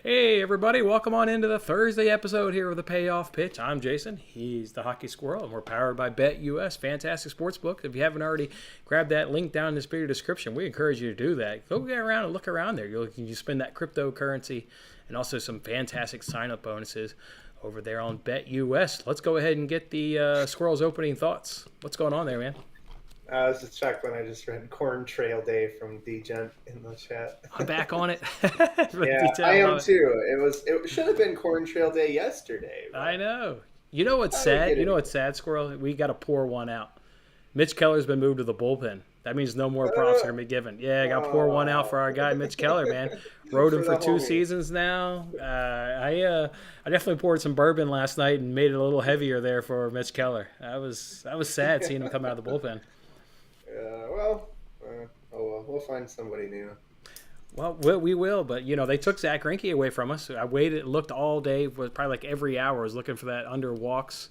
Hey everybody, welcome on into the Thursday episode here of the Payoff Pitch. I'm Jason, he's the Hockey Squirrel, and we're powered by BetUS, fantastic sportsbook. If you haven't already grabbed that link down in this video description, we encourage you to do that. Go get around and look around there. You spend that cryptocurrency and also some fantastic sign-up bonuses over there on BetUS. Let's go ahead and get the Squirrel's opening thoughts. What's going on there, man? I was just shocked when I just read Corn Trail Day from D-Gent in the chat. I'm back on it. Yeah, I am too. It should have been Corn Trail Day yesterday. I know. You know what's sad? You know what's sad, Squirrel? We got to pour one out. Mitch Keller's been moved to the bullpen. That means no more props are going to be given. Yeah, I got to pour one out for our guy, Mitch Keller, man. Rode him for 2 seasons now. I definitely poured some bourbon last night and made it a little heavier there for Mitch Keller. I was sad seeing him come out of the bullpen. We'll find somebody new. Well, we will, but they took Zach Greinke away from us. I waited, looked all day, was probably like every hour, I was looking for that under walks.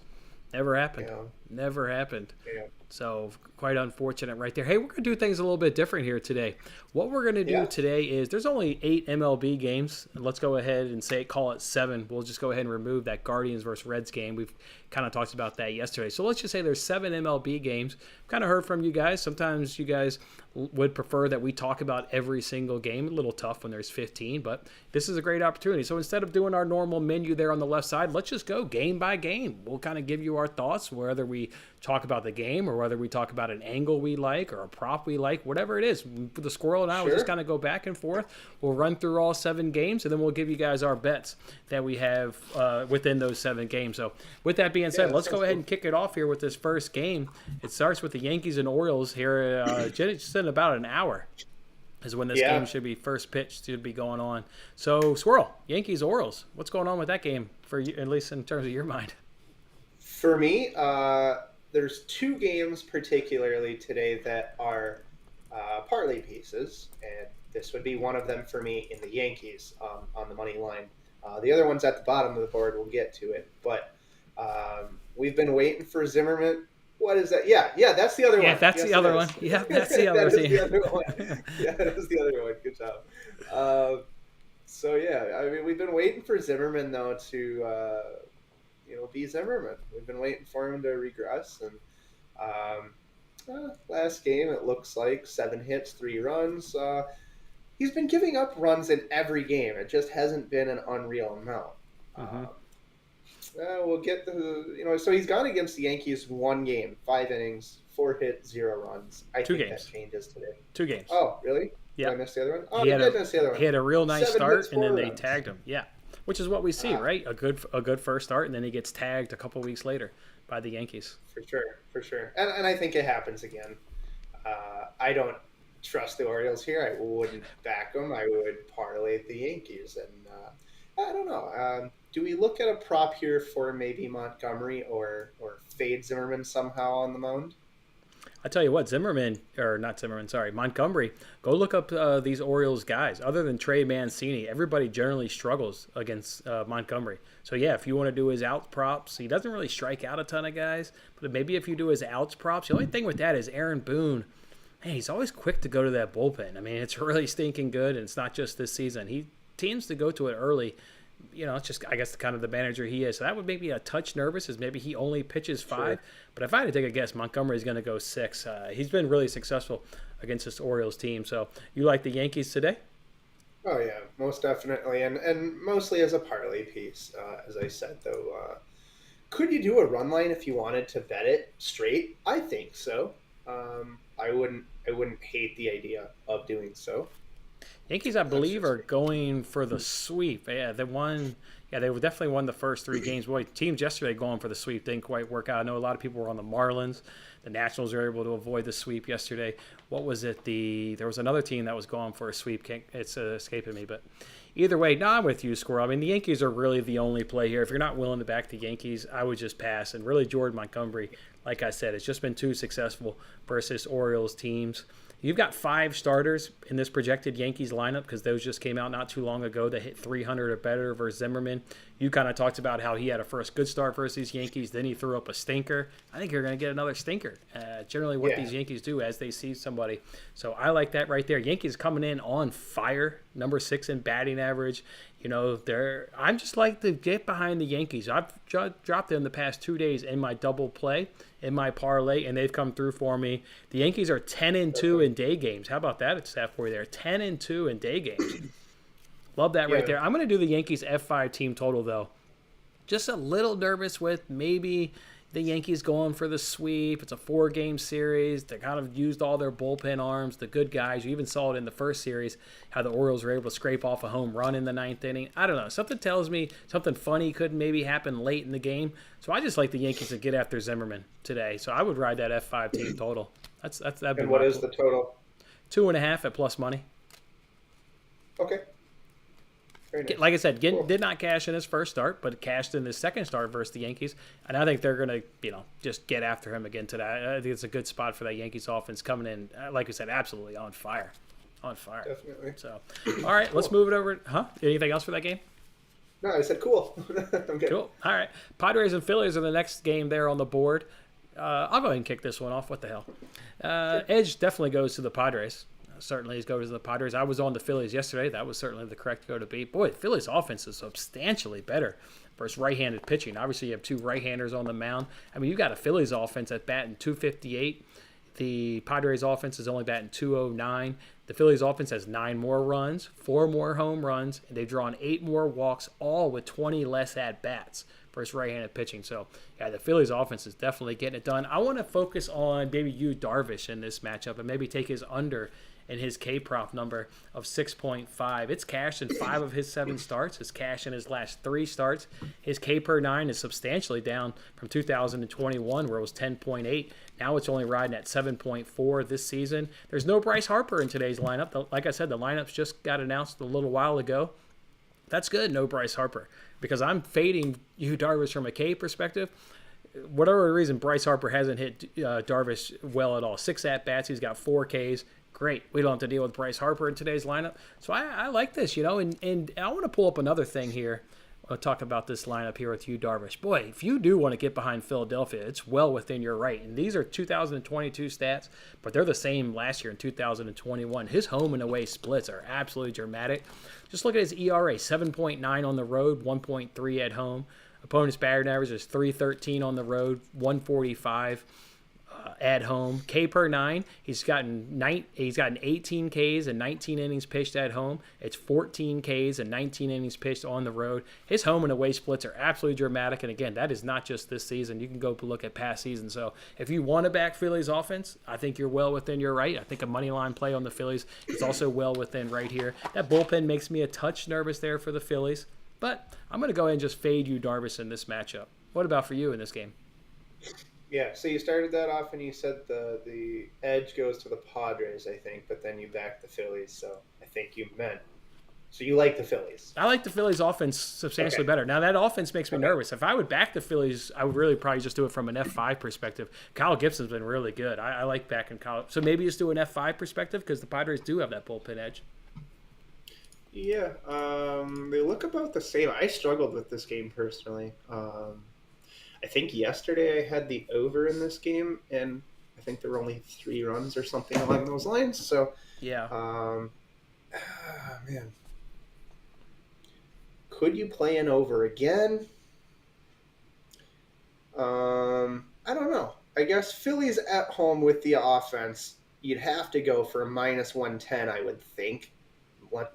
Never happened. Yeah. Never happened. Yeah. So quite unfortunate right there. Hey, we're going to do things a little bit different here today. What we're going to do today is there's only 8 MLB games. Let's go ahead and call it 7. We'll just go ahead and remove that Guardians versus Reds game. We've kind of talked about that yesterday. So let's just say there's 7 MLB games. Kind of heard from you guys. Sometimes you guys would prefer that we talk about every single game. A little tough when there's 15, but this is a great opportunity. So instead of doing our normal menu there on the left side, let's just go game by game. We'll kind of give you our thoughts, whether we talk about the game or whether we talk about an angle we like or a prop we like, whatever it is. The Squirrel and I will just kind of go back and forth. We'll run through all 7 games, and then we'll give you guys our bets that we have within those 7 games. So with that being said, let's go ahead and kick it off here with this first game. It starts with the Yankees and Orioles here just in about an hour is when this game should be first pitch to be going on. So Squirrel, Yankees, Orioles, what's going on with that game for you, at least in terms of your mind? For me, there's 2 games particularly today that are parlay pieces, and this would be one of them for me in the Yankees on the money line. The other one's at the bottom of the board. We'll get to it, but we've been waiting for Zimmerman. What is that? Yeah, that's the other one. Yeah, that's the other one. Yeah, that's the other team. The other one. Yeah, that is the other one. Good job. We've been waiting for Zimmerman though to be Zimmerman. We've been waiting for him to regress, and last game it looks like 7 hits, 3 runs. He's been giving up runs in every game. It just hasn't been an unreal amount. We'll get so he's gone against the Yankees 1 game, 5 innings, 4 hits, 0 runs. I 2 think games. That changes today. 2 games. Oh, really? Yeah. Did I miss the other one? Oh, he did miss the other one. He had a real nice 7 start, hits, and then they runs. tagged him. Yeah, which is what we see, right? A good first start, and then he gets tagged a couple weeks later by the Yankees. For sure. And I think it happens again. I don't trust the Orioles here. I wouldn't back them. I would parlay the Yankees, and I don't know. Do we look at a prop here for maybe Montgomery or fade Zimmerman somehow on the mound? I tell you what, Montgomery, go look up these Orioles guys. Other than Trey Mancini, everybody generally struggles against Montgomery. So, yeah, if you want to do his outs props, he doesn't really strike out a ton of guys. But maybe if you do his outs props, the only thing with that is Aaron Boone, man, he's always quick to go to that bullpen. I mean, it's really stinking good, and it's not just this season. He tends to go to it early. It's just, I guess, kind of the manager he is. So that would make me a touch nervous, as maybe he only pitches 5. Sure. But if I had to take a guess, Montgomery's going to go 6. He's been really successful against this Orioles team. So you like the Yankees today? Oh, yeah, most definitely. And mostly as a parlay piece, as I said, though. Could you do a run line if you wanted to bet it straight? I think so. I wouldn't hate the idea of doing so. Yankees, I believe, are going for the sweep. Yeah, they won. Yeah, they definitely won the first 3 games. Boy, teams yesterday going for the sweep didn't quite work out. I know a lot of people were on the Marlins. The Nationals were able to avoid the sweep yesterday. What was it? There was another team that was going for a sweep. It's escaping me, but either way, I'm with you, Squirrel. I mean, the Yankees are really the only play here. If you're not willing to back the Yankees, I would just pass. And really, Jordan Montgomery, like I said, has just been too successful versus Orioles teams. You've got 5 starters in this projected Yankees lineup because those just came out not too long ago that hit 300 or better versus Zimmerman. You kind of talked about how he had a first good start versus these Yankees, then he threw up a stinker. I think you're going to get another stinker. Generally what these Yankees do as they see somebody. So I like that right there. Yankees coming in on fire, number 6 in batting average. You know, I'm just like to get behind the Yankees. I've dropped them the past 2 days in my double play, in my parlay, and they've come through for me. The Yankees are 10-2 in day games. How about that? It's that for you there. 10-2 in day games. Love that right there. I'm going to do the Yankees F5 team total, though. Just a little nervous with maybe the Yankees going for the sweep. It's a 4-game series. They kind of used all their bullpen arms, the good guys. You even saw it in the first series, how the Orioles were able to scrape off a home run in the 9th inning. I don't know. Something tells me something funny could maybe happen late in the game. So I just like the Yankees to get after Zimmerman today. So I would ride that F5 team total. That'd be and what is the total? 2.5 at plus money. Okay. Nice. Like I said, did not cash in his first start, but cashed in his second start versus the Yankees. And I think they're going to, just get after him again today. I think it's a good spot for that Yankees offense coming in, like we said, absolutely on fire. On fire. Definitely. So, all right, let's move it over. Anything else for that game? No, I said cool. I'm good. Cool. All right. Padres and Phillies are the next game there on the board. I'll go ahead and kick this one off. What the hell? Edge definitely goes to the Padres. Certainly he goes to the Padres. I was on the Phillies yesterday. That was certainly the correct go to beat. Boy, Phillies offense is substantially better versus right-handed pitching. Obviously, you have 2 right-handers on the mound. I mean, you got a Phillies offense at batting .258. The Padres offense is only batting .209. The Phillies offense has 9 more runs, 4 more home runs, and they've drawn 8 more walks, all with 20 less at-bats versus right-handed pitching. So, yeah, the Phillies offense is definitely getting it done. I want to focus on maybe Darvish in this matchup and maybe take his under in his K-prop number of 6.5. It's cashed in 5 of his 7 starts. It's cashed in his last 3 starts. His K per 9 is substantially down from 2021, where it was 10.8. Now it's only riding at 7.4 this season. There's no Bryce Harper in today's lineup. Like I said, the lineups just got announced a little while ago. That's good, no Bryce Harper, because I'm fading Darvish from a K perspective. Whatever reason, Bryce Harper hasn't hit Darvish well at all. 6 at-bats. He's got 4 Ks. Great. We don't have to deal with Bryce Harper in today's lineup. So I like this, and I want to pull up another thing here. I'll talk about this lineup here with Darvish. Boy, if you do want to get behind Philadelphia, it's well within your right. And these are 2022 stats, but they're the same last year in 2021. His home and away splits are absolutely dramatic. Just look at his ERA, 7.9 on the road, 1.3 at home. Opponent's batting average is .313 on the road, 145. At home. K per 9, he's gotten 18 Ks and 19 innings pitched at home. It's 14 Ks and 19 innings pitched on the road. His home and away splits are absolutely dramatic. And again, that is not just this season. You can go look at past seasons. So if you want to back Phillies offense, I think you're well within your right. I think a money line play on the Phillies is also well within right here. That bullpen makes me a touch nervous there for the Phillies. But I'm going to go ahead and just fade Darvish in this matchup. What about for you in this game? Yeah, so you started that off and you said the edge goes to the Padres, I think, but then you backed the Phillies, so I think you meant. So you like the Phillies. I like the Phillies offense substantially better. Now, that offense makes me nervous. If I would back the Phillies, I would really probably just do it from an F5 perspective. Kyle Gibson's been really good. I like backing Kyle. So maybe just do an F5 perspective because the Padres do have that bullpen edge. Yeah, they look about the same. I struggled with this game personally. I think yesterday I had the over in this game, and I think there were only 3 runs or something along those lines. So, yeah. Man. Could you play an over again? I don't know. I guess Phillies at home with the offense, you'd have to go for a -110, I would think,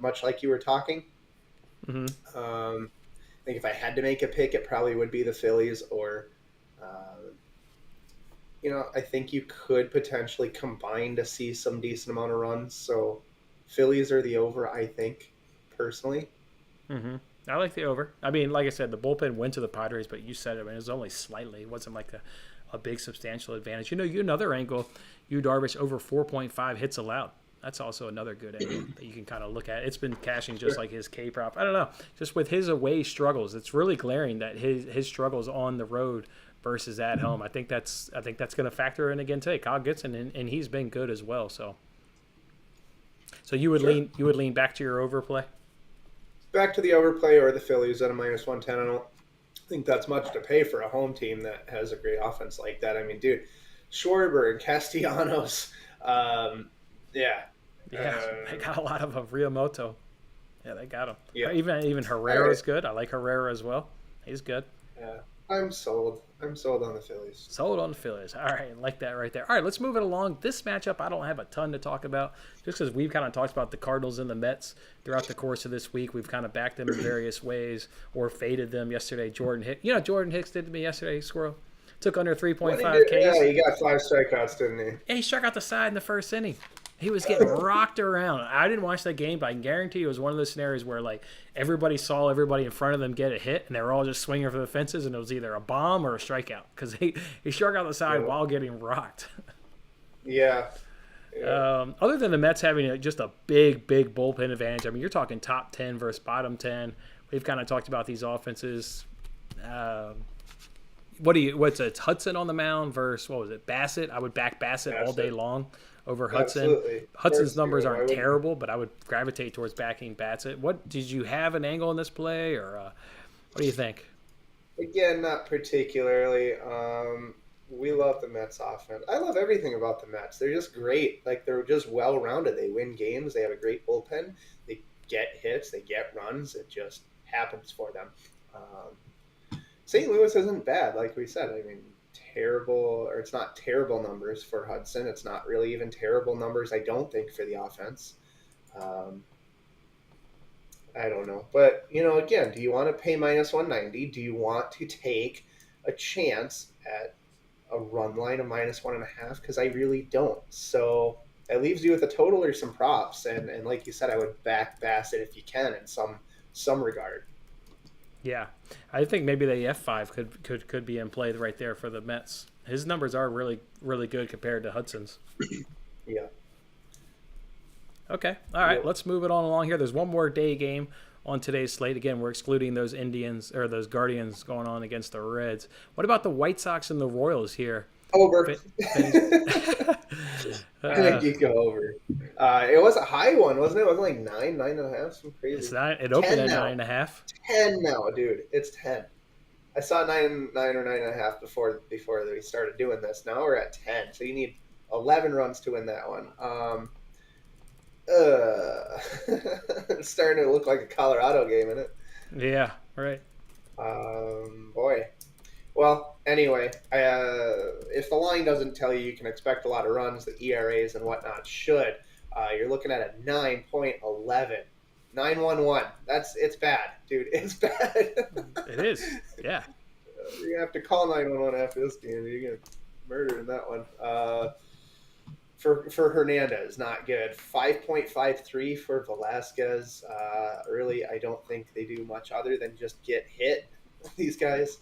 much like you were talking. Mm-hmm. I think if I had to make a pick, it probably would be the Phillies, or, I think you could potentially combine to see some decent amount of runs. So Phillies are the over, I think, personally. Mm-hmm. I like the over. I mean, like I said, the bullpen went to the Padres, but you said it, it was only slightly. It wasn't like a big substantial advantage. Another angle, Darvish over 4.5 hits allowed. That's also another good angle that you can kind of look at. It's been cashing just like his K prop. I don't know. Just with his away struggles, it's really glaring that his struggles on the road versus at home. I think that's going to factor in again today. Kyle Gibson, and he's been good as well. So So you would lean back to your overplay? Back to the overplay or the Phillies at a -110. I don't think that's much to pay for a home team that has a great offense like that. I mean, dude, Schwarber and Castellanos, yeah. They got a lot of them. Riomoto. Yeah, they got him. Yeah. Even Herrera's good. I like Herrera as well. He's good. Yeah. I'm sold on the Phillies. Sold on the Phillies. All right, I like that right there. All right, let's move it along. This matchup, I don't have a ton to talk about, just because we've kind of talked about the Cardinals and the Mets throughout the course of this week. We've kind of backed them in various ways or faded them yesterday. Jordan Hicks did to me yesterday, Squirrel. Took under 3.5 Ks. Yeah, he got 5 strikeouts, didn't he? Yeah, he struck out the side in the first inning. He was getting rocked around. I didn't watch that game, but I can guarantee it was one of those scenarios where like everybody saw everybody in front of them get a hit, and they were all just swinging for the fences, and it was either a bomb or a strikeout because he struck out the side while getting rocked. Yeah. Other than the Mets having just a big bullpen advantage, I mean, you're talking top 10 versus bottom 10. We've kind of talked about these offenses. It's Hudson on the mound versus, what was it, Bassett? I would back Bassett all day long over Hudson. Absolutely. Hudson's numbers aren't terrible, but I would gravitate towards backing Bassett. What did you have an angle in this play, or what do you think? Again, not particularly. We love the Mets offense. I love everything about the Mets. They're just great. Like, they're just well-rounded. They win games. They have a great bullpen. They get hits. They get runs. It just happens for them. St. Louis isn't bad, like we said. I mean, it's not terrible numbers for Hudson. It's not really even terrible numbers, I don't think, for the offense. I don't know. But, again, do you want to pay -190? Do you want to take a chance at a run line of -1.5? Because I really don't. So it leaves you with a total or some props. And like you said, I would back Bassett if you can in some regard. Yeah, I think maybe the F5 could be in play right there for the Mets. His numbers are really, really good compared to Hudson's. Yeah. Okay, all right, Let's move it on along here. There's one more day game on today's slate. Again, we're excluding those those Guardians going on against the Reds. What about the White Sox and the Royals here? Over. I think you go over. It was a high one, wasn't it? It was like 9.5, some crazy. It's not. It opened at 9.5. 10 now, dude. It's 10. I saw 9 or 9.5 before we started doing this. Now we're at 10, so you need 11 runs to win that one. It's starting to look like a Colorado game, isn't it? Yeah, right. Boy. Well, anyway, if the line doesn't tell you can expect a lot of runs, the ERAs and whatnot should. You're looking at a 9.11. 9.11. It's bad, dude. It's bad. It is. Yeah. You're gonna have to call 911 after this game. You're gonna murder in that one. For Hernandez, not good. 5.53 for Velasquez. Really, I don't think they do much other than just get hit. These guys.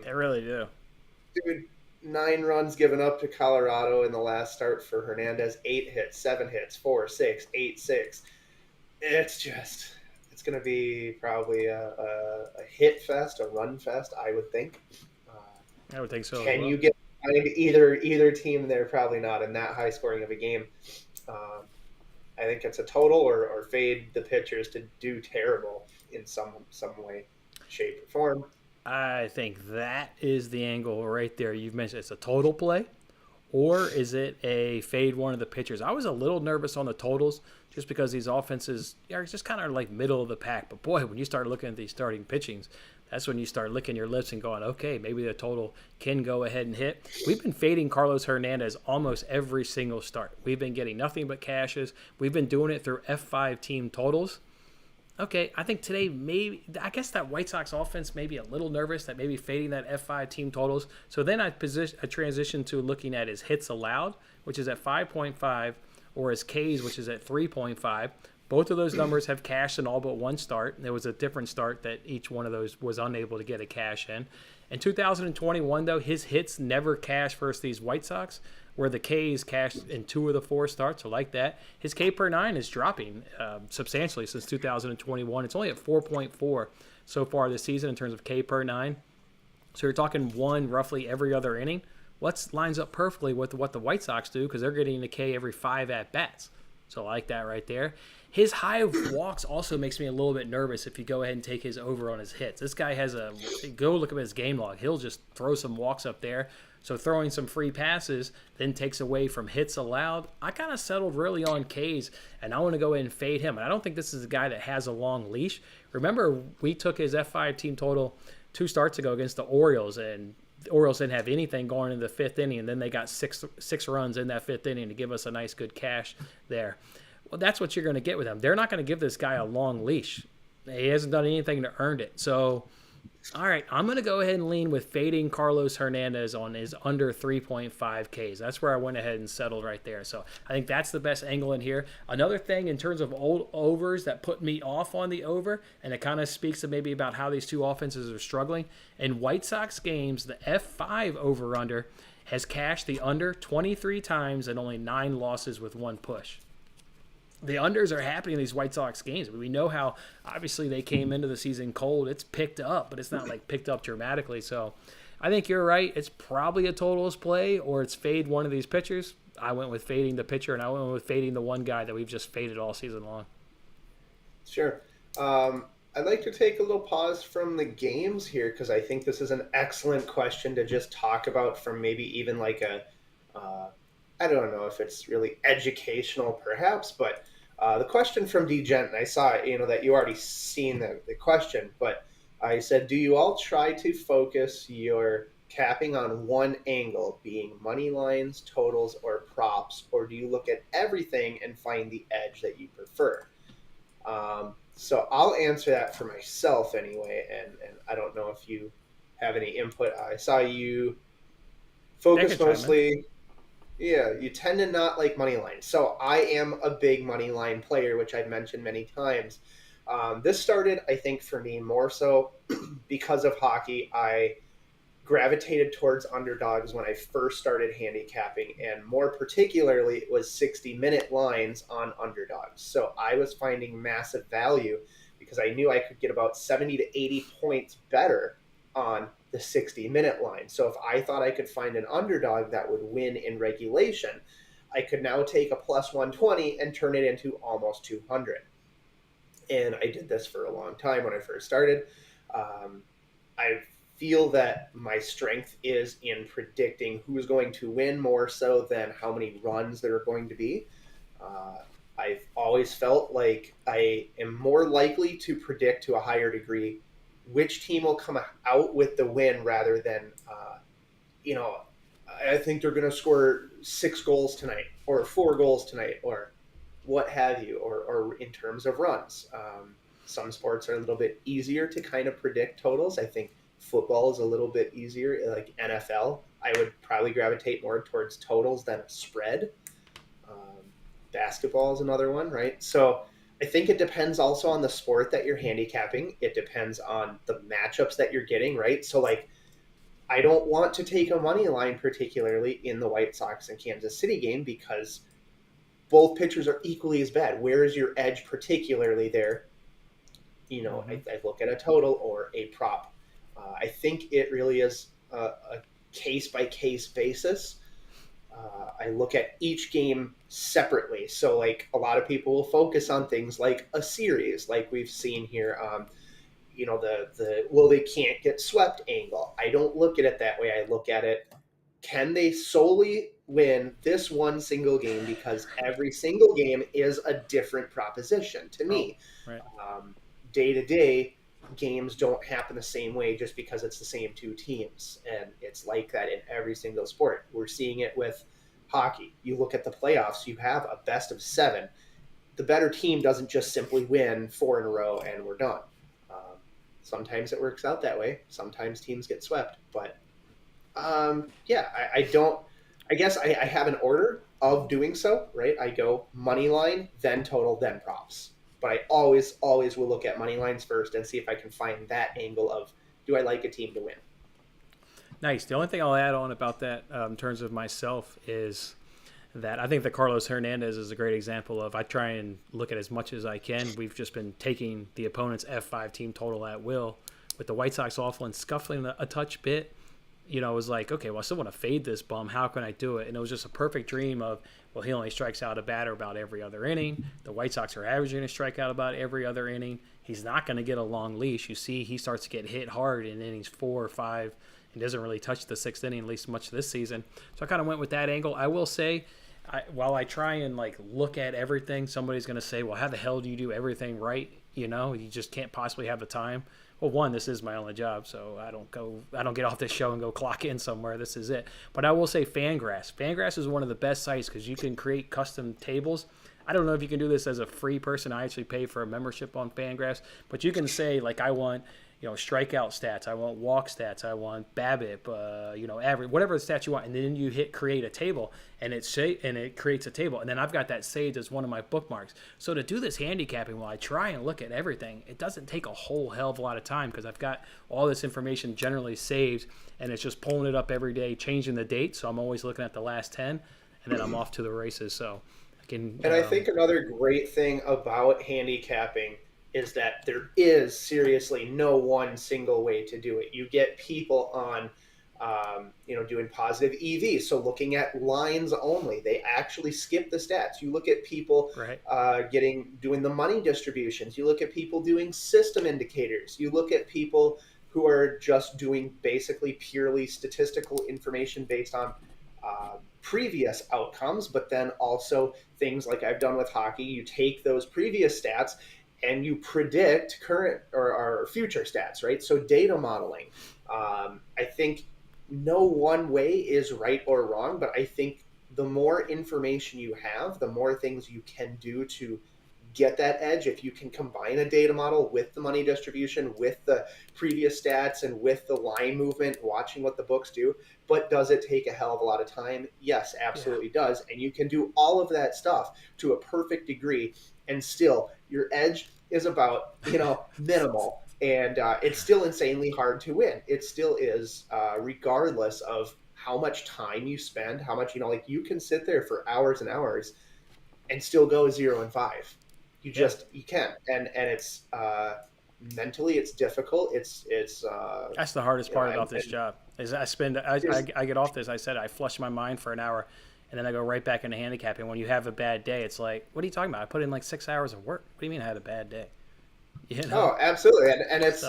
They really do. Dude, 9 runs given up to Colorado in the last start for Hernandez. 8 hits, 7 hits, 4, 6, 8, 6. It's going to be probably a hit fest, a run fest, I would think. I would think so. Can you get behind either team there? Probably not in that high scoring of a game. I think it's a total or fade the pitchers to do terrible in some way, shape, or form. I think that is the angle right there. You've mentioned it's a total play, or is it a fade one of the pitchers? I was a little nervous on the totals just because these offenses are just kind of like middle of the pack. But boy, when you start looking at these starting pitchings, that's when you start licking your lips and going, okay, maybe the total can go ahead and hit. We've been fading Carlos Hernandez almost every single start. We've been getting nothing but cashes. We've been doing it through F5 team totals. Okay, I think today I guess that White Sox offense may be a little nervous that maybe fading that F5 team totals. So then I transition to looking at his hits allowed, which is at 5.5, or his Ks, which is at 3.5. Both of those numbers have cashed in all but one start. There was a different start that each one of those was unable to get a cash in. In 2021, though, his hits never cashed versus these White Sox, where the Ks cashed in 2 of the 4 starts. So like that. His K per 9 is dropping substantially since 2021. It's only at 4.4 so far this season in terms of K per 9. So you're talking 1 roughly every other inning. Lines up perfectly with what the White Sox do because they're getting a K every 5 at-bats. So I like that right there. His high walks also makes me a little bit nervous if you go ahead and take his over on his hits. This guy has go look at his game log. He'll just throw some walks up there. So throwing some free passes then takes away from hits allowed. I kind of settled really on K's, and I want to go ahead and fade him. And I don't think this is a guy that has a long leash. Remember, we took his F5 team total 2 starts ago against the Orioles, and the Orioles didn't have anything going into the 5th inning, and then they got six runs in that 5th inning to give us a nice good cash there. Well, that's what you're going to get with him. They're not going to give this guy a long leash. He hasn't done anything to earn it. So, all right, I'm going to go ahead and lean with fading Carlos Hernandez on his under 3.5 Ks. That's where I went ahead and settled right there. So I think that's the best angle in here. Another thing in terms of old overs that put me off on the over, and it kind of speaks to maybe about how these two offenses are struggling. In White Sox games, the F5 over-under has cashed the under 23 times and only 9 losses with 1 push. The unders are happening in these White Sox games. I mean, we know how obviously they came into the season cold. It's picked up, but it's not like picked up dramatically. So I think you're right. It's probably a totals play or it's fade one of these pitchers. I went with fading the pitcher, and I went with fading the one guy that we've just faded all season long. Sure. I'd like to take a little pause from the games here because I think this is an excellent question to just talk about from maybe even like a I don't know if it's really educational perhaps, but the question from DGent, and I saw that you already seen the question, but I said, do you all try to focus your capping on one angle, being money lines, totals, or props, or do you look at everything and find the edge that you prefer? So I'll answer that for myself anyway, and I don't know if you have any input. I saw you focus mostly... Yeah, you tend to not like money lines. So I am a big money line player, which I've mentioned many times. This started, I think, for me more so because of hockey. I gravitated towards underdogs when I first started handicapping, and more particularly, it was 60-minute lines on underdogs. So I was finding massive value because I knew I could get about 70 to 80 points better on the 60-minute line. So if I thought I could find an underdog that would win in regulation, I could now take a plus 120 and turn it into almost 200. And I did this for a long time when I first started. I feel that my strength is in predicting who's going to win more so than how many runs there are going to be. I've always felt like I am more likely to predict to a higher degree which team will come out with the win rather than, I think they're going to score 6 goals tonight or 4 goals tonight or what have you, or in terms of runs. Some sports are a little bit easier to kind of predict totals. I think football is a little bit easier, like NFL. I would probably gravitate more towards totals than a spread. Basketball is another one, right? So I think it depends also on the sport that you're handicapping. It depends on the matchups that you're getting, right? So, like, I don't want to take a money line particularly in the White Sox and Kansas City game because both pitchers are equally as bad. Where is your edge particularly there? I look at a total or a prop. I think it really is a case-by-case basis. I look at each game separately. So, like, a lot of people will focus on things like a series, like we've seen here. They can't get swept angle. I don't look at it that way. I look at it, can they solely win this one single game? Because every single game is a different proposition to me. Right. Day to day, games don't happen the same way just because it's the same 2 teams. And it's like that in every single sport. We're seeing it with hockey. You look at the playoffs, you have a best of 7. The better team doesn't just simply win 4 in a row and we're done. Sometimes it works out that way. Sometimes teams get swept. But I guess I have an order of doing so, right? I go money line, then total, then props. But I always will look at money lines first and see if I can find that angle of, do I like a team to win? Nice. The only thing I'll add on about that in terms of myself is that I think that Carlos Hernandez is a great example of, I try and look at as much as I can. We've just been taking the opponent's F5 team total at will. With the White Sox awful and scuffling a touch bit, it was like, okay, well, I still want to fade this bum. How can I do it? And it was just a perfect dream of, well, he only strikes out a batter about every other inning. The White Sox are averaging a strikeout about every other inning. He's not going to get a long leash. You see, he starts to get hit hard in innings 4 or 5 and doesn't really touch the 6th inning, at least much this season. So I kind of went with that angle. I will say, while I try and like look at everything, somebody's going to say, well, how the hell do you do everything right? You just can't possibly have the time. Well, one, this is my only job, so I don't get off this show and go clock in somewhere. This is it. But I will say Fangraphs. Fangraphs is one of the best sites because you can create custom tables. I don't know if you can do this as a free person. I actually pay for a membership on Fangraphs, but you can say, like, I want, strikeout stats, I want walk stats, I want BABIP, average, whatever the stats you want, and then you hit create a table, and it creates a table, and then I've got that saved as one of my bookmarks. So to do this handicapping, while I try and look at everything, it doesn't take a whole hell of a lot of time because I've got all this information generally saved, and it's just pulling it up every day, changing the date, so I'm always looking at the last 10, and then I'm off to the races. So I can. And I think another great thing about handicapping is that there is seriously no one single way to do it. You get people on, doing positive EV, so looking at lines only. They actually skip the stats. You look at people doing the money distributions. You look at people doing system indicators. You look at people who are just doing basically purely statistical information based on previous outcomes, but then also things like I've done with hockey. You take those previous stats and you predict current or future stats, right? So data modeling. I think no one way is right or wrong, but I think the more information you have, the more things you can do to get that edge. If you can combine a data model with the money distribution, with the previous stats, and with the line movement, watching what the books do. But does it take a hell of a lot of time? Yes, absolutely does. And you can do all of that stuff to a perfect degree, and still your edge is about, minimal. And it's still insanely hard to win. It still is, regardless of how much time you spend, how much, you can sit there for hours and hours and still go 0-5. You can. And it's mentally it's difficult. It's that's the hardest part about this job is I get off this. I said I flush my mind for an hour and then I go right back into handicapping. When you have a bad day, it's like, what are you talking about? I put in like 6 hours of work. What do you mean I had a bad day? Oh, absolutely. And it's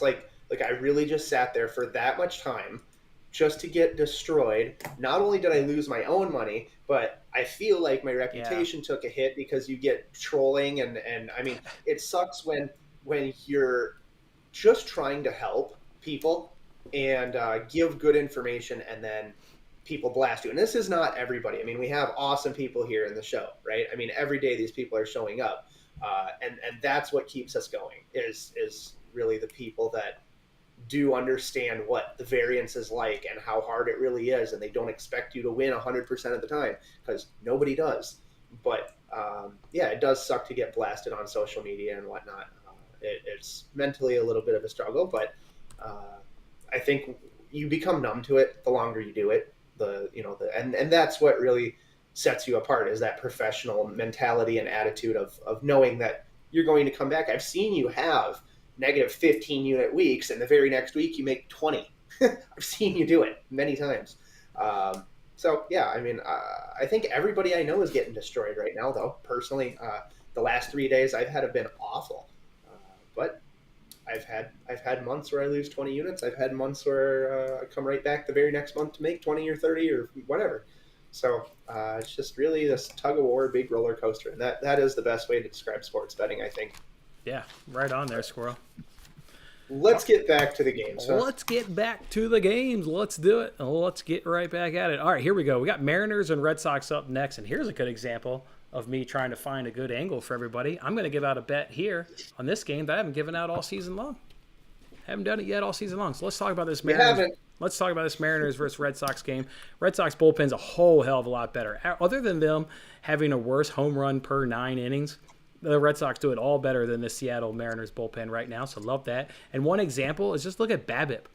like I really just sat there for that much time just to get destroyed. Not only did I lose my own money, but I feel like my reputation took a hit because you get trolling and I mean, it sucks when you're just trying to help people and give good information and then people blast you. And this is not everybody. I mean, we have awesome people here in the show, right? I mean, every day these people are showing up. And that's what keeps us going is really the people that do understand what the variance is like and how hard it really is. And they don't expect you to win 100% of the time because nobody does. But it does suck to get blasted on social media and whatnot. It's mentally a little bit of a struggle, but I think you become numb to it the longer you do it. And that's what really sets you apart is that professional mentality and attitude of knowing that you're going to come back. I've seen you have negative 15 unit weeks and the very next week you make 20. I've seen you do it many times. I think everybody I know is getting destroyed right now though. Personally, the last 3 days I've had have been awful. But I've had months where I lose 20 units. I've had months where I come right back the very next month to make 20 or 30 or whatever. So it's just really this tug of war, big roller coaster. And that is the best way to describe sports betting, I think. Yeah, right on there, Squirrel. Let's get back to the games. Huh? Let's get back to the games. Let's do it. Let's get right back at it. All right, here we go. We got Mariners and Red Sox up next. And here's a good example of me trying to find a good angle for everybody. I'm going to give out a bet here on this game that I haven't given out all season long. Haven't done it yet all season long. So let's talk about this Mariners. Let's talk about this Mariners versus Red Sox game. Red Sox bullpen's a whole hell of a lot better. Other than them having a worse home run per 9 innings, the Red Sox do it all better than the Seattle Mariners bullpen right now. So love that. And one example is just look at BABIP.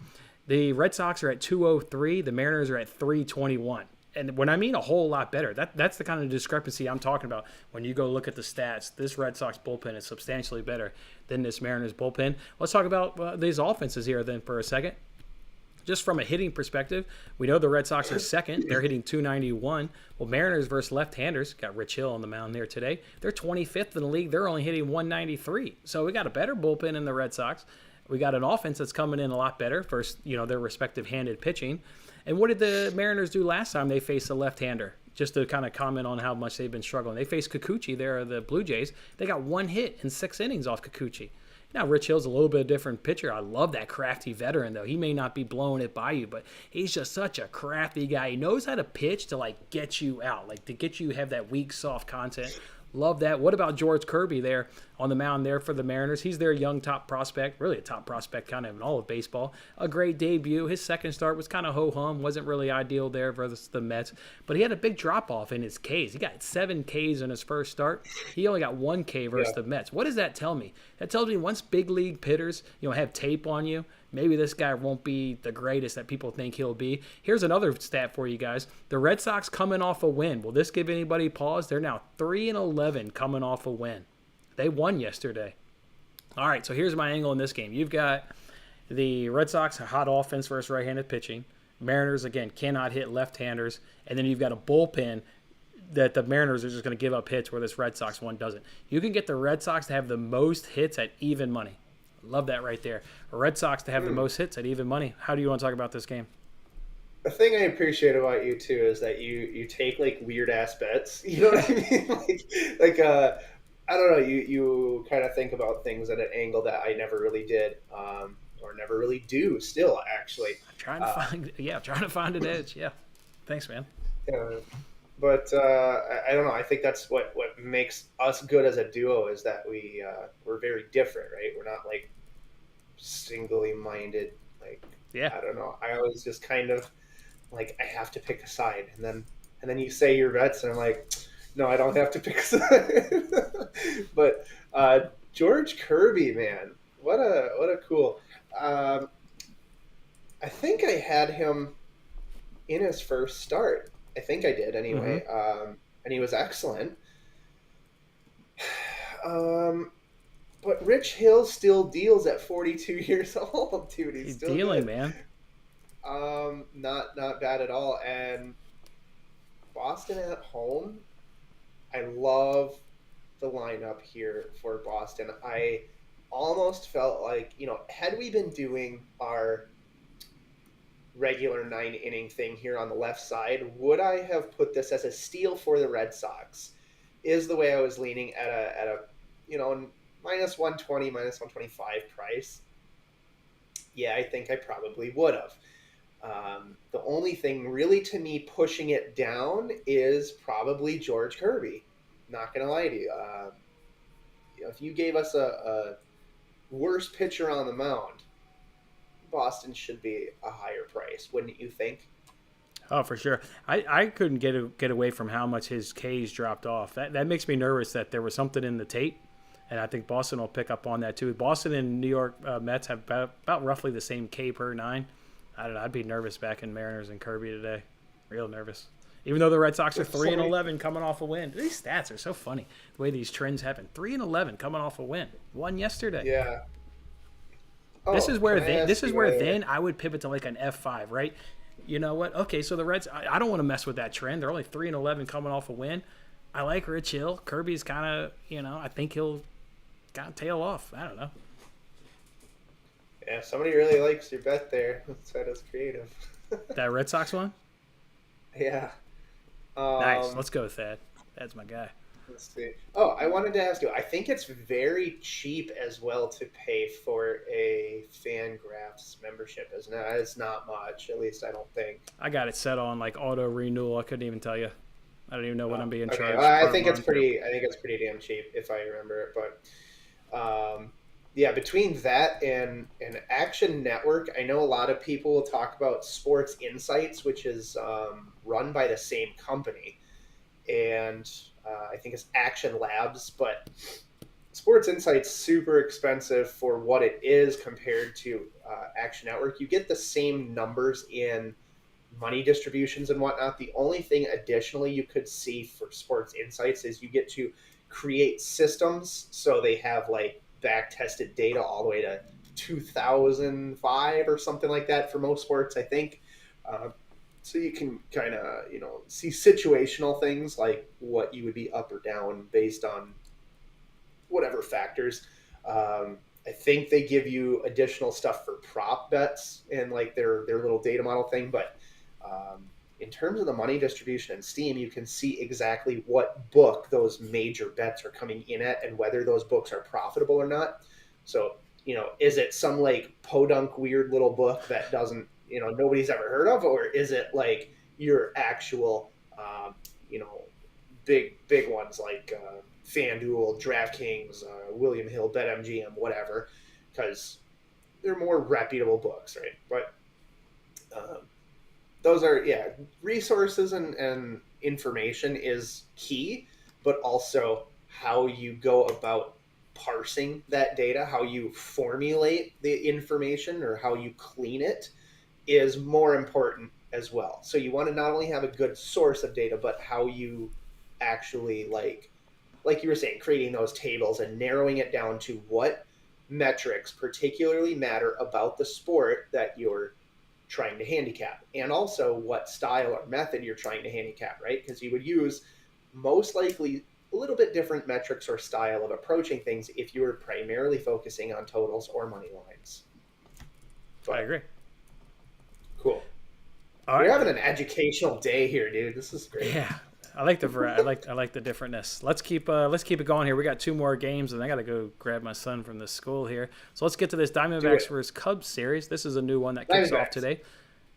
The Red Sox are at 203. The Mariners are at 321. And when I mean a whole lot better, that's the kind of discrepancy I'm talking about. When you go look at the stats, this Red Sox bullpen is substantially better than this Mariners bullpen. Let's talk about these offenses here then for a second. Just from a hitting perspective, we know the Red Sox are second. They're hitting 291. Well, Mariners versus left-handers, got Rich Hill on the mound there today. They're 25th in the league. They're only hitting 193. So we got a better bullpen in the Red Sox. We got an offense that's coming in a lot better versus, their respective handed pitching. And what did the Mariners do last time they faced a left-hander? Just to kind of comment on how much they've been struggling. They faced Kikuchi there, the Blue Jays. They got 1 hit in 6 innings off Kikuchi. Now, Rich Hill's a little bit different pitcher. I love that crafty veteran, though. He may not be blowing it by you, but he's just such a crafty guy. He knows how to pitch to, get you out, to get you have that weak, soft content. Love that. What about George Kirby there on the mound there for the Mariners? He's their young top prospect, really a top prospect kind of in all of baseball. A great debut. His second start was kind of ho-hum, wasn't really ideal there versus the Mets, but he had a big drop-off in his Ks. He got 7 Ks in his first start. He only got 1 K versus the Mets. What does that tell me? That tells me once big league hitters, have tape on you, maybe this guy won't be the greatest that people think he'll be. Here's another stat for you guys. The Red Sox coming off a win. Will this give anybody pause? They're now 3-11 coming off a win. They won yesterday. All right, so here's my angle in this game. You've got the Red Sox, a hot offense versus right-handed pitching. Mariners, again, cannot hit left-handers. And then you've got a bullpen that the Mariners are just going to give up hits where this Red Sox one doesn't. You can get the Red Sox to have the most hits at even money. Love that right there. The Red Sox to have the most hits at even money. How do you want to talk about this game? The thing I appreciate about you too is that you take weird ass bets. You know what I mean? I don't know. You kind of think about things at an angle that I never really did, or never really do. Still, actually, trying to find an edge. Yeah, thanks, man. But I don't know. I think that's what makes us good as a duo is that we're very different, right? We're not singly minded. I don't know. I always just kind of I have to pick a side, and then you say your bets, and I'm like, no, I don't have to pick a side. But George Kirby, man, what a cool. I think I had him in his first start. I think I did anyway. Mm-hmm. And he was excellent. But Rich Hill still deals at 42 years old, dude. He's still dealing, good. Man. Not bad at all. And Boston at home, I love the lineup here for Boston. I almost felt had we been doing our regular 9-inning thing here on the left side, would I have put this as a steal for the Red Sox? Is the way I was leaning at a minus 120, minus 125 price. Yeah, I think I probably would have. The only thing really to me pushing it down is probably George Kirby. Not gonna lie to you. If you gave us a worse pitcher on the mound, Boston should be a higher price, wouldn't you think? Oh, for sure. I couldn't get away from how much his Ks dropped off. That makes me nervous that there was something in the tape, and I think Boston will pick up on that too. Boston and New York Mets have about roughly the same K per 9. I don't know. I'd be nervous back in Mariners and Kirby today. Real nervous. Even though the Red Sox are 3-11 coming off a win. These stats are so funny, the way these trends happen. 3-11 coming off a win. Won yesterday. Yeah. This is where then I would pivot to an F5, right? You know what? Okay, so the Reds, I don't want to mess with that trend. They're only 3-11 coming off a win. I like Rich Hill. Kirby's kind of, I think he'll kind of tail off. I don't know. Yeah, somebody really likes your bet there. That is creative. That Red Sox one? Yeah. Nice. Let's go with that. That's my guy. Let's see. Oh, I wanted to ask you. I think it's very cheap as well to pay for a Fangraphs membership, isn't it? It's not much, at least I don't think. I got it set on auto renewal. I couldn't even tell you. I don't even know what I'm being charged. I think it's pretty damn cheap if I remember it. But yeah, between that and Action Network, I know a lot of people will talk about Sports Insights, which is run by the same company, and I think it's Action Labs, but Sports Insight's super expensive for what it is compared to Action Network. You get the same numbers in money distributions and whatnot. The only thing additionally you could see for Sports Insights is you get to create systems, so they have back-tested data all the way to 2005 or something like that for most sports, I think. So you can kind of, see situational things like what you would be up or down based on whatever factors. I think they give you additional stuff for prop bets and like their little data model thing. But in terms of the money distribution in Steam, you can see exactly what book those major bets are coming in at and whether those books are profitable or not. So, is it some like podunk weird little book that doesn't, nobody's ever heard of, or is it like your actual, big ones like FanDuel, DraftKings, William Hill, BetMGM, whatever, because they're more reputable books, right? But those are, resources and information is key, but also how you go about parsing that data, how you formulate the information or how you clean it is more important as well. So you want to not only have a good source of data, but how you actually like you were saying, creating those tables and narrowing it down to what metrics particularly matter about the sport that you're trying to handicap, and also what style or method you're trying to handicap, right? Because you would use most likely a little bit different metrics or style of approaching things if you were primarily focusing on totals or money lines. But, I agree. Cool. We're having an educational day here, dude. This is great. Yeah. I like the variety. I like the differentness. Let's keep it going here. We got 2 more games, and I got to go grab my son from the school here. So let's get to this Diamondbacks versus Cubs series. This is a new one that kicks off today.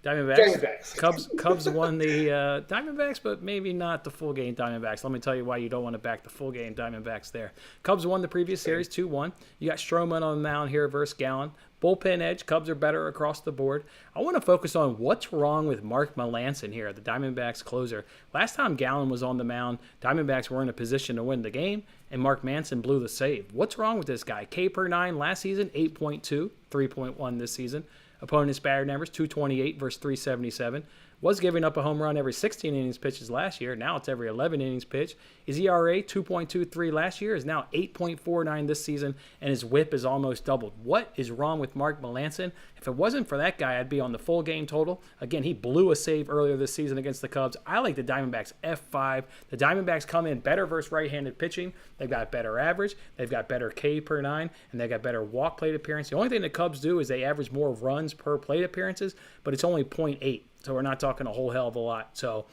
Diamondbacks. Cubs won the Diamondbacks, but maybe not the full game Diamondbacks. Let me tell you why you don't want to back the full game Diamondbacks there. Cubs won the previous series 2-1. You got Stroman on the mound here versus Gallen. Bullpen edge, Cubs are better across the board. I want to focus on what's wrong with Mark Melancon here, the Diamondbacks closer. Last time Gallen was on the mound, Diamondbacks were in a position to win the game, and Mark Manson blew the save. What's wrong with this guy? K per 9 last season, 8.2, 3.1 this season. Opponent's batter numbers, 228 versus 377. Was giving up a home run every 16 innings pitches last year. Now it's every 11 innings pitch. His ERA, 2.23 last year, is now 8.49 this season, and his whip is almost doubled. What is wrong with Mark Melancon? If it wasn't for that guy, I'd be on the full game total. Again, he blew a save earlier this season against the Cubs. I like the Diamondbacks F5. The Diamondbacks come in better versus right-handed pitching. They've got better average. They've got better K per 9, and they've got better walk plate appearance. The only thing the Cubs do is they average more runs per plate appearances, but it's only 0.8. So we're not talking a whole hell of a lot. So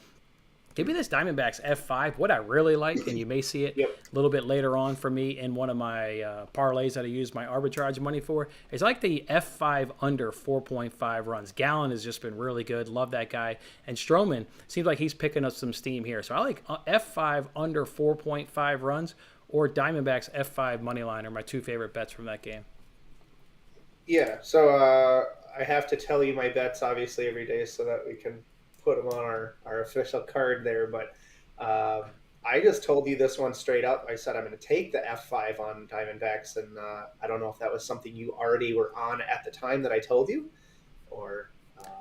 give me this Diamondbacks F5. What I really like, and you may see it a little bit later on for me in one of my parlays that I use my arbitrage money for, is like the F5 under 4.5 runs. Gallen has just been really good. Love that guy. And Stroman seems like he's picking up some steam here. So I like F5 under 4.5 runs or Diamondbacks F5 money line are my 2 favorite bets from that game. Yeah, so I have to tell you my bets, obviously, every day so that we can put them on our official card there. But I just told you this one straight up. I said I'm going to take the F5 on Diamondbacks, and I don't know if that was something you already were on at the time that I told you, or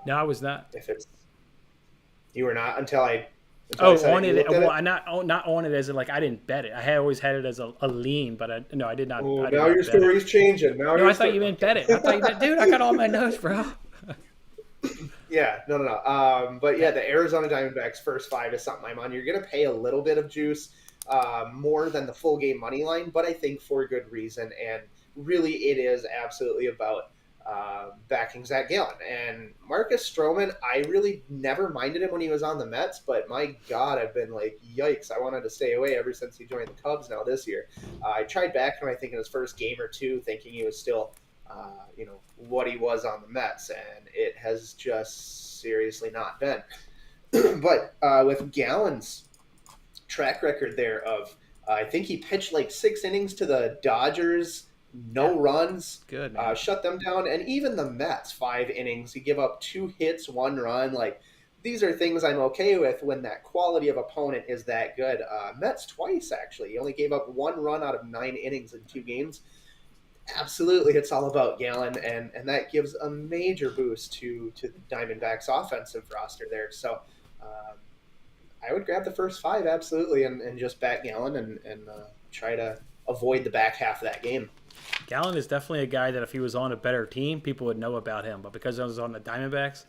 no, I was not. If it's you were not until I. On it. Well, I not on it as in, like, I didn't bet it. I had always had it as a lean, but I did not. Now your story's changing. No, I thought you meant bet it. I thought you meant, dude, I got all my notes, bro. Yeah, no. But yeah, the Arizona Diamondbacks first 5 is something I'm on. You're going to pay a little bit of juice, more than the full game money line, but I think for good reason. And really, it is absolutely about backing Zach Gallen. And Marcus Stroman, I really never minded him when he was on the Mets, but my God, I've been like, yikes, I wanted to stay away ever since he joined the Cubs now this year. I tried back him, I think, in his first game or 2, thinking he was still, what he was on the Mets, and it has just seriously not been. But with Gallen's track record there of, I think he pitched like 6 innings to the Dodgers, no runs, good, shut them down, and even the Mets 5 innings, he give up 2 hits, 1 run. Like, these are things I'm okay with when that quality of opponent is that good. Mets twice, actually. He only gave up 1 run out of 9 innings in 2 games. Absolutely, it's all about Gallen, and that gives a major boost to the Diamondbacks offensive roster there. So I would grab the first 5, absolutely, and just back Gallen and try to avoid the back half of that game. Gallen is definitely a guy that if he was on a better team, people would know about him. But because I was on the Diamondbacks,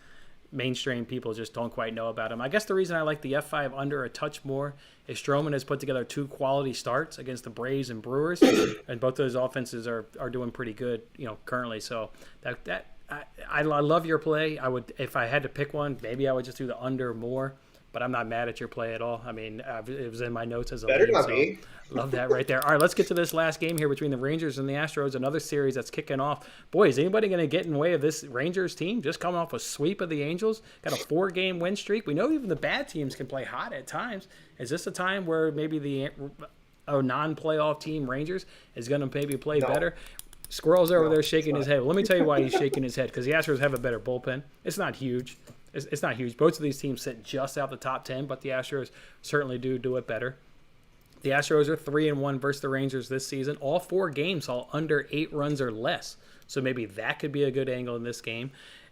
mainstream people just don't quite know about him. I guess the reason I like the F5 under a touch more is Stroman has put together 2 quality starts against the Braves and Brewers, and both those offenses are doing pretty good, currently. So I love your play. I would, if I had to pick one, maybe I would just do the under more. But I'm not mad at your play at all. I mean, it was in my notes as a Better lead, not so be. love that right there. All right, let's get to this last game here between the Rangers and the Astros, another series that's kicking off. Boy, is anybody going to get in the way of this Rangers team? Just coming off a sweep of the Angels, got a 4-game win streak. We know even the bad teams can play hot at times. Is this a time where maybe the non-playoff team Rangers is going to maybe play better? Squirrel's over there shaking his head. Well, let me tell you why he's shaking his head, because the Astros have a better bullpen. It's not huge. It's not huge. Both of these teams sit just out the top 10, but the Astros certainly do it better. The Astros are 3-1 versus the Rangers this season. All 4 games saw under 8 runs or less, so maybe that could be a good angle in this game.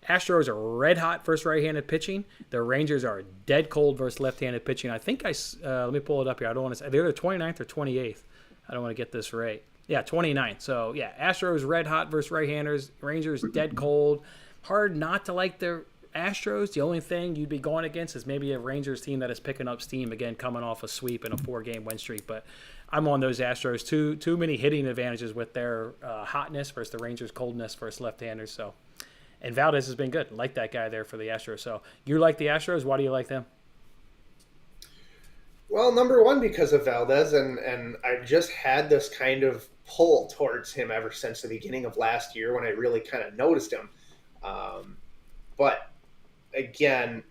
Astros are red hot versus right-handed pitching. The Rangers are dead cold versus left-handed pitching. I think let me pull it up here. I don't want to say they're the 29th or 28th. I don't want to get this right. Yeah, 29th. So yeah, Astros red hot versus right-handers. Rangers dead cold. Hard not to like the Astros. The only thing you'd be going against is maybe a Rangers team that is picking up steam again, coming off a sweep and a 4-game win streak. But I'm on those Astros. Too many hitting advantages with their hotness versus the Rangers' coldness versus left-handers. So, and Valdez has been good. Like that guy there for the Astros. So you like the Astros? Why do you like them? Well, number one, because of Valdez, and I've just had this kind of pull towards him ever since the beginning of last year when I really kind of noticed him. But again,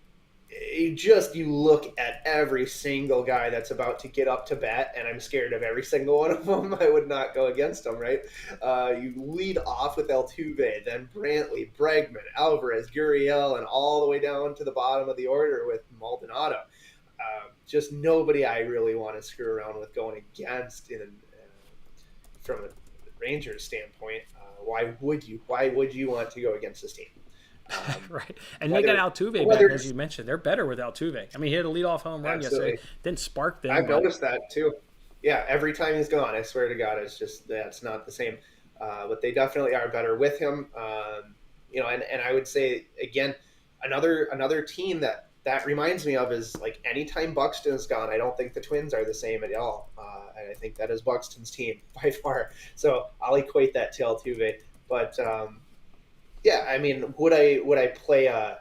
you look at every single guy that's about to get up to bat, and I'm scared of every single one of them. I would not go against them, right? You lead off with Altuve, then Brantley, Bregman, Alvarez, Gurriel, and all the way down to the bottom of the order with Maldonado. Just nobody I really want to screw around with going against from a Rangers standpoint. Why would you want to go against this team? Right. And they got Altuve back, as you mentioned. They're better with Altuve. I mean, he had a leadoff home run yesterday. Didn't spark them. I've noticed that, too. Yeah, every time he's gone, I swear to God, it's just that's not the same. But they definitely are better with him. And I would say, again, another team that reminds me of is, like, anytime Buxton's gone, I don't think the Twins are the same at all. And I think that is Buxton's team by far. So I'll equate that to Altuve. But yeah, I mean, would I play a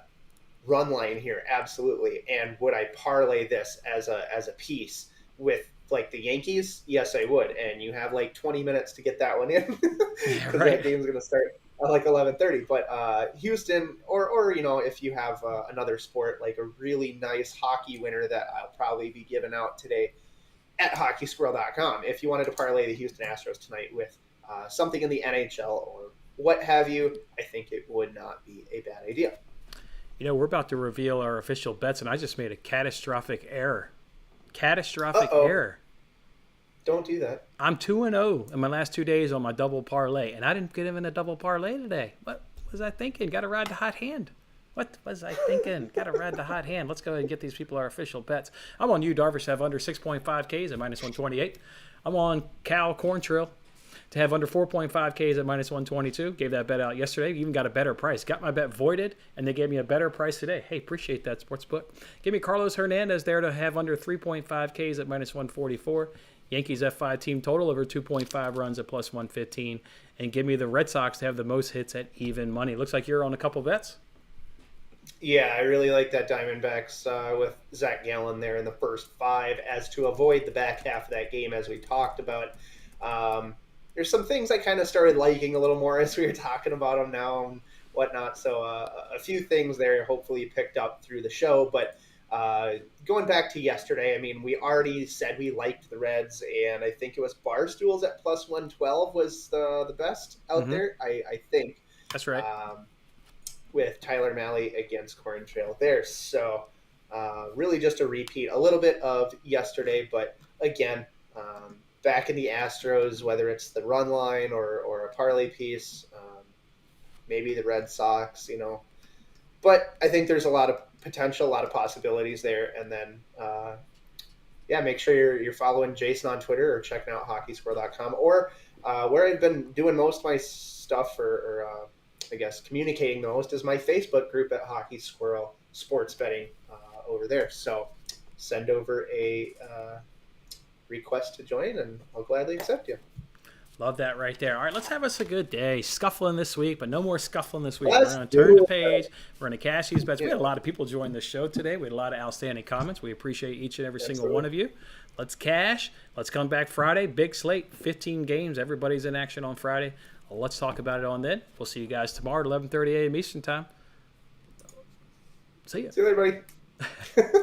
run line here? Absolutely. And would I parlay this as a piece with like the Yankees? Yes, I would. And you have like 20 minutes to get that one in because that game's going to start at like 11:30. But Houston, or if you have another sport like a really nice hockey winner that I'll probably be giving out today at hockeysquirrel.com. If you wanted to parlay the Houston Astros tonight with something in the NHL or what have you, I think it would not be a bad idea. We're about to reveal our official bets, and I just made a catastrophic error. Error. Don't do that. I'm 2-0 in my last 2 days on my double parlay, and I didn't get even a double parlay today. What was I thinking? Got to ride the hot hand. What was I thinking? Got to ride the hot hand. Let's go ahead and get these people our official bets. I'm on you, Darvish, to have under 6.5 Ks at -128. I'm on Cal Corntrill to have under 4.5 Ks at -122. Gave that bet out yesterday. Even got a better price. Got my bet voided, and they gave me a better price today. Hey, appreciate that, Sportsbook. Give me Carlos Hernandez there to have under 3.5 Ks at -144. Yankees F5 team total over 2.5 runs at +115. And give me the Red Sox to have the most hits at even money. Looks like you're on a couple bets. Yeah, I really like that Diamondbacks with Zach Gallen there in the first 5 as to avoid the back half of that game as we talked about. There's some things I kind of started liking a little more as we were talking about them now and whatnot. So a few things there hopefully you picked up through the show. But going back to yesterday, I mean, we already said we liked the Reds, and I think it was Barstools at +112 was the best out there, I think. That's right. With Tyler Mahle against Corntrill there. So really just a repeat a little bit of yesterday, but again, back in the Astros, whether it's the run line or a parlay piece, maybe the Red Sox, But I think there's a lot of potential, a lot of possibilities there. And then, make sure you're following Jason on Twitter or checking out hockeysquirrel.com or Where I've been doing most of my stuff, or I guess communicating the most, is my Facebook group at Hockey Squirrel Sports Betting over there. So send over a request to join, and I'll gladly accept you. Love that right there. All right, let's have us a good day. Scuffling this week, but no more scuffling this week. Let's We're going to turn do the it. page. We're going to cash these bets. We had a lot of people join the show today. We had a lot of outstanding comments. We appreciate each and every single one of you. Let's cash. Let's come back Friday. Big slate, 15 games. Everybody's in action on Friday. Let's talk about it on then. We'll see you guys tomorrow at 11:30 a.m. Eastern Time. See ya. See you later, buddy.